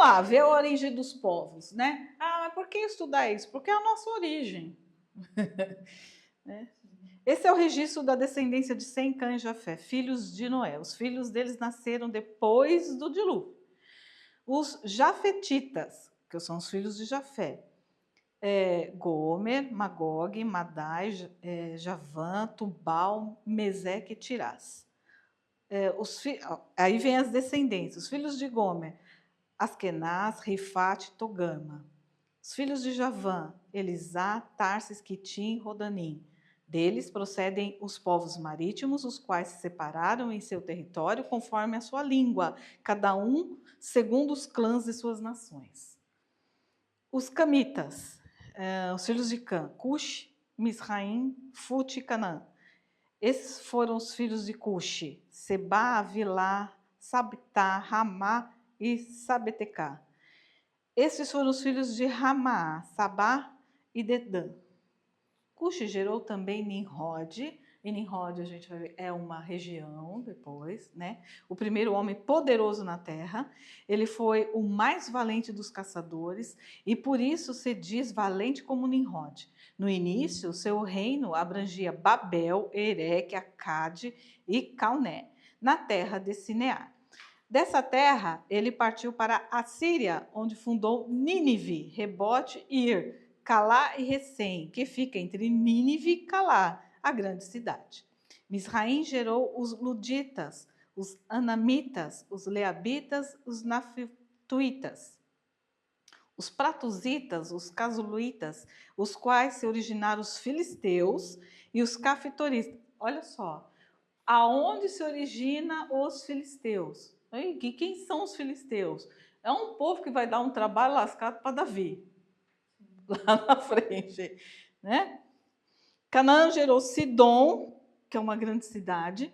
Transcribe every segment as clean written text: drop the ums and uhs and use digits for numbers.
lá, ver a origem dos povos, né? Ah, mas por que estudar isso? Porque é a nossa origem. Né? Esse é o registro da descendência de Sem, Cã e Jafé, filhos de Noé. Os filhos deles nasceram depois do dilúvio. Os jafetitas, que são os filhos de Jafé, Gomer, Magog, Madai, Javã, Tubal, Meseque e Tirás. Aí vem as descendências. Os filhos de Gomer, Askenaz, Rifate e Togama. Os filhos de Javã, Elisá, Tarsis, Quitim, Rodanim. Deles procedem os povos marítimos, os quais se separaram em seu território conforme a sua língua, cada um segundo os clãs de suas nações. Os camitas, os filhos de Cã, Cush, Misraim, Fut e Canaã. Esses foram os filhos de Cush, Seba, Avilá, Sabitá, Ramá e Sabetecá. Esses foram os filhos de Ramá, Sabá e Dedã. Cush gerou também Nimrod, e Nimrod a gente vai ver é uma região depois, né? O primeiro homem poderoso na terra. Ele foi o mais valente dos caçadores e por isso se diz valente como Nimrod. No início, seu reino abrangia Babel, Ereque, Acade e Calné, na terra de Sinear. Dessa terra, ele partiu para a Síria, onde fundou Nínive, Rebote e Ir, Calá e Recém, que fica entre Nínive e Calá, a grande cidade. Misraim gerou os Luditas, os Anamitas, os Leabitas, os Naftuitas, os Pratuzitas, os Casuluitas, os quais se originaram os filisteus e os Cafitoristas. Olha só, aonde se origina os filisteus? E quem são os filisteus? É um povo que vai dar um trabalho lascado para Davi, lá na frente, né? Canaã gerou Sidom, que é uma grande cidade,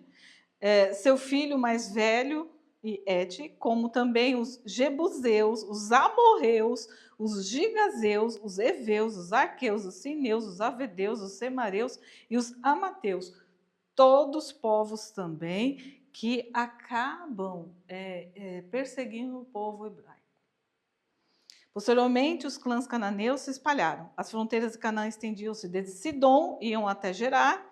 seu filho mais velho, e Et, como também os Jebuseus, os Amorreus, os Gigazeus, os Eveus, os Arqueus, os Sineus, os Avedeus, os Semareus e os Amateus. Todos povos também que acabam perseguindo o povo hebraico. Posteriormente, os clãs cananeus se espalharam. As fronteiras de Canaã estendiam-se desde Sidom, iam até Gerar,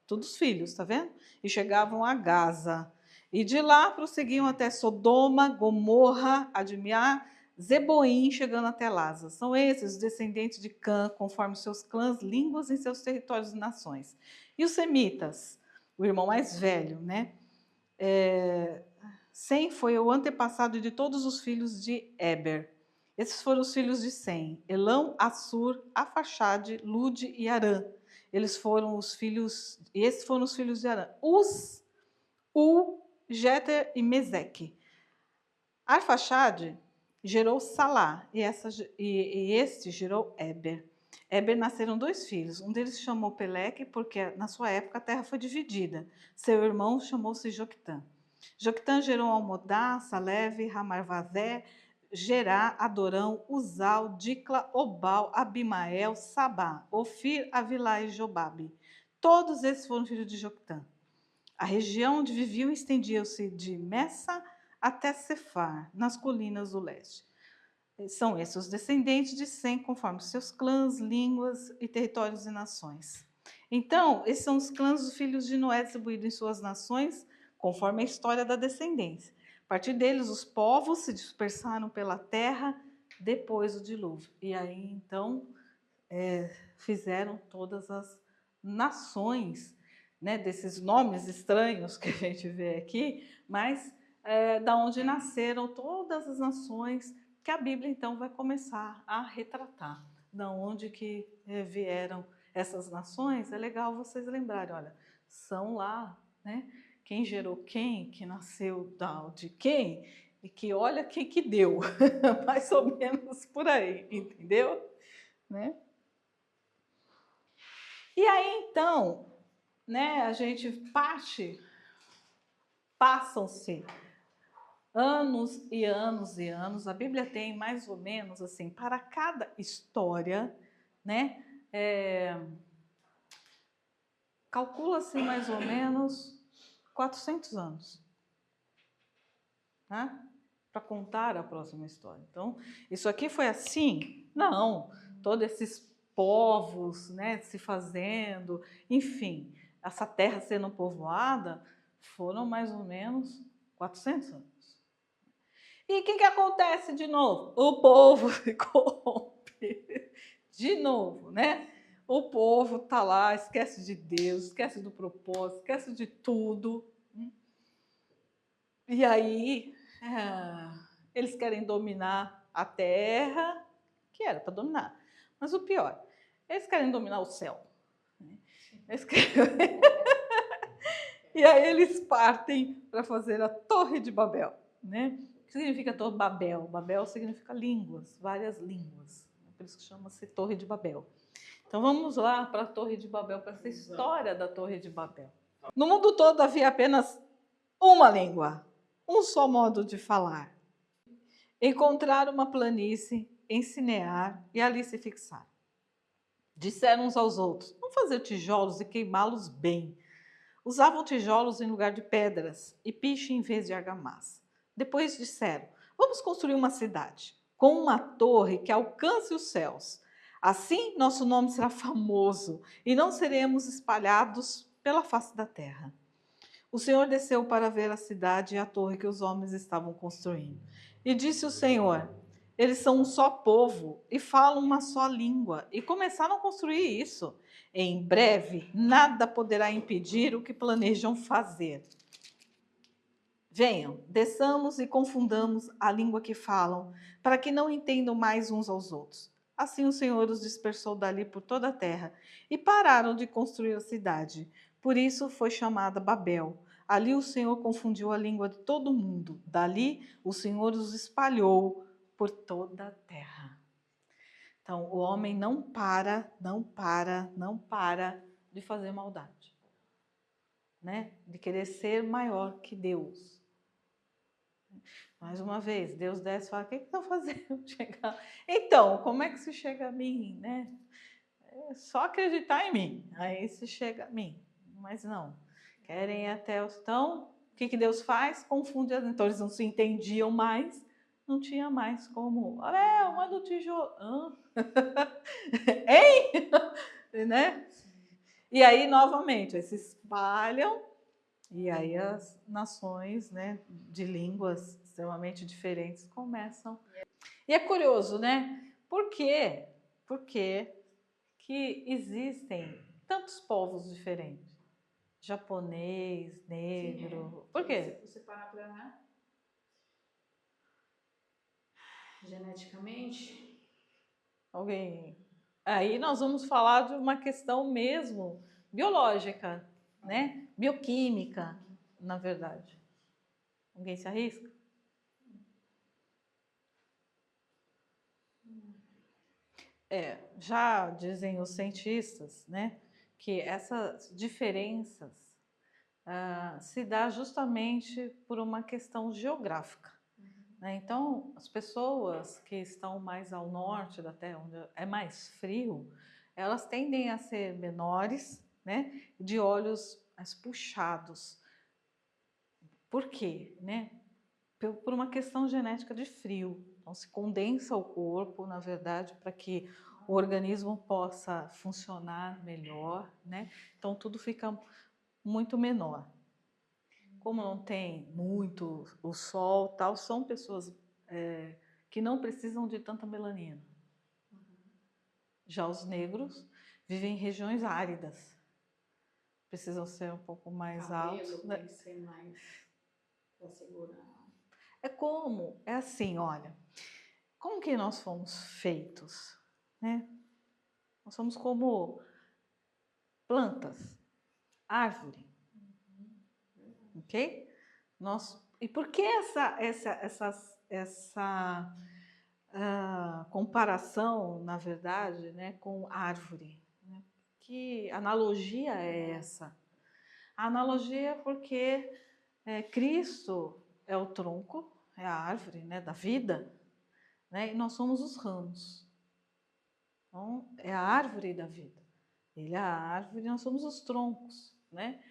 todos filhos, tá vendo? E chegavam a Gaza. E de lá prosseguiam até Sodoma, Gomorra, Admiá, Zeboim, chegando até Lasa. São esses os descendentes de Cã, conforme seus clãs, línguas em seus territórios e nações. E os semitas, o irmão mais velho, né? Sem foi o antepassado de todos os filhos de Eber. Esses foram os filhos de Sem: Elão, Assur, Afaxade, Lude e Arã. Esses foram os filhos de Arã: Uz, Jeter e Meseque. Arfaxade gerou Salá e este gerou Eber. Eber nasceram dois filhos. Um deles se chamou Peleque, porque na sua época a terra foi dividida. Seu irmão chamou-se Joctã. Joctã gerou Almodá, Saleve, Ramarvazé, Gerá, Adorão, Uzal, Dicla, Obal, Abimael, Sabá, Ofir, Avilá e Jobabe. Todos esses foram filhos de Joctã. A região onde viviam estendia-se de Messa até Cefar, nas colinas do leste. São esses os descendentes de Sem, conforme seus clãs, línguas e territórios e nações. Então, esses são os clãs dos filhos de Noé distribuídos em suas nações, conforme a história da descendência. A partir deles, os povos se dispersaram pela terra depois do dilúvio. E aí, então, fizeram todas as nações, né, desses nomes estranhos que a gente vê aqui, mas da onde nasceram todas as nações que a Bíblia, então, vai começar a retratar. Da onde que vieram essas nações, é legal vocês lembrarem, olha, são lá, né? Quem gerou quem, que nasceu de quem, e que olha quem que deu, mais ou menos por aí, entendeu? Né? E aí, então, né, a gente passam-se anos e anos e anos. A Bíblia tem mais ou menos assim, para cada história, né, calcula-se mais ou menos 400 anos. Né? para contar a próxima história. Então, isso aqui foi assim? Não. Todos esses povos, né, se fazendo, enfim, essa terra sendo povoada, foram mais ou menos 400 anos. E o que acontece de novo? O povo se corrompe. De novo, né? O povo tá lá, esquece de Deus, esquece do propósito, esquece de tudo. E aí, eles querem dominar a terra, que era para dominar. Mas o pior, eles querem dominar o céu. Eles querem... E aí eles partem para fazer a Torre de Babel, né? O que significa Torre Babel? Babel significa línguas, várias línguas. Por isso que chama-se Torre de Babel. Então vamos lá para a Torre de Babel, para essa história da Torre de Babel. No mundo todo havia apenas uma língua, um só modo de falar. Encontrar uma planície, ensinear e ali se fixar. Disseram uns aos outros: vamos fazer tijolos e queimá-los bem. Usavam tijolos em lugar de pedras e piche em vez de argamassa. Depois disseram: vamos construir uma cidade com uma torre que alcance os céus. Assim nosso nome será famoso e não seremos espalhados pela face da terra. O Senhor desceu para ver a cidade e a torre que os homens estavam construindo. E disse o Senhor: eles são um só povo e falam uma só língua. E começaram a construir isso. Em breve, nada poderá impedir o que planejam fazer. Venham, desçamos e confundamos a língua que falam, para que não entendam mais uns aos outros. Assim o Senhor os dispersou dali por toda a terra e pararam de construir a cidade. Por isso foi chamada Babel. Ali o Senhor confundiu a língua de todo mundo. Dali o Senhor os espalhou por toda a terra. Então, o homem não para de fazer maldade, né? De querer ser maior que Deus. Mais uma vez, Deus desce e fala: o que estão fazendo? Então, como é que se chega a mim, né? É só acreditar em mim, aí se chega a mim. Mas não, querem ir até os... Então, o que Deus faz? Confunde as... Então, eles não se entendiam mais, não tinha mais como... manda o tijolo. Hein? Né? E aí, novamente, eles se espalham, e aí as nações, né, de línguas extremamente diferentes começam. E é curioso, né? Por quê? Por quê que existem tantos povos diferentes? Japonês, negro... Por quê? Se você parar para geneticamente... Alguém... Aí nós vamos falar de uma questão mesmo biológica, né? Bioquímica, na verdade. Alguém se arrisca? Já dizem os cientistas, né, que essas diferenças se dá justamente por uma questão geográfica. Né? Então, as pessoas que estão mais ao norte da Terra, onde é mais frio, elas tendem a ser menores, né, de olhos mais puxados. Por quê? Né? Por uma questão genética de frio. Então, se condensa o corpo, na verdade, para que o organismo possa funcionar melhor, né? Então, tudo fica muito menor. Como não tem muito o sol, tal, são pessoas que não precisam de tanta melanina. Já os negros vivem em regiões áridas. Precisam ser um pouco mais altos. Tem que ser mais para segurar. É assim, olha, como que nós fomos feitos, né? Nós somos como plantas, árvore, ok? E por que essa comparação, na verdade, né, com árvore? Né? Que analogia é essa? A analogia é porque Cristo é o tronco, é a árvore, né, da vida, né, e nós somos os ramos. Então, é a árvore da vida. Ele é a árvore e nós somos os troncos, né?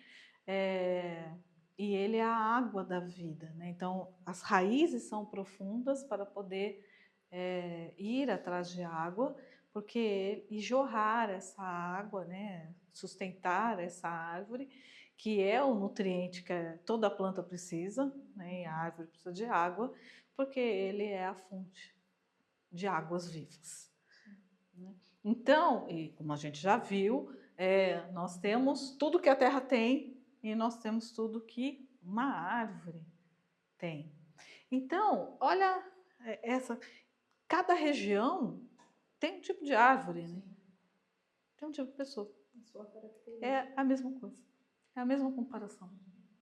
e ele é a água da vida, né? Então, as raízes são profundas para poder ir atrás de água, e jorrar essa água, né? Sustentar essa árvore, que é o nutriente que toda planta precisa, né? E a árvore precisa de água, porque ele é a fonte de águas vivas, né? Então, e como a gente já viu, nós temos tudo que a terra tem e nós temos tudo que uma árvore tem. Então, olha cada região tem um tipo de árvore, né? Sim. Tem um tipo de pessoa. A sua característica. É a mesma coisa, é a mesma comparação.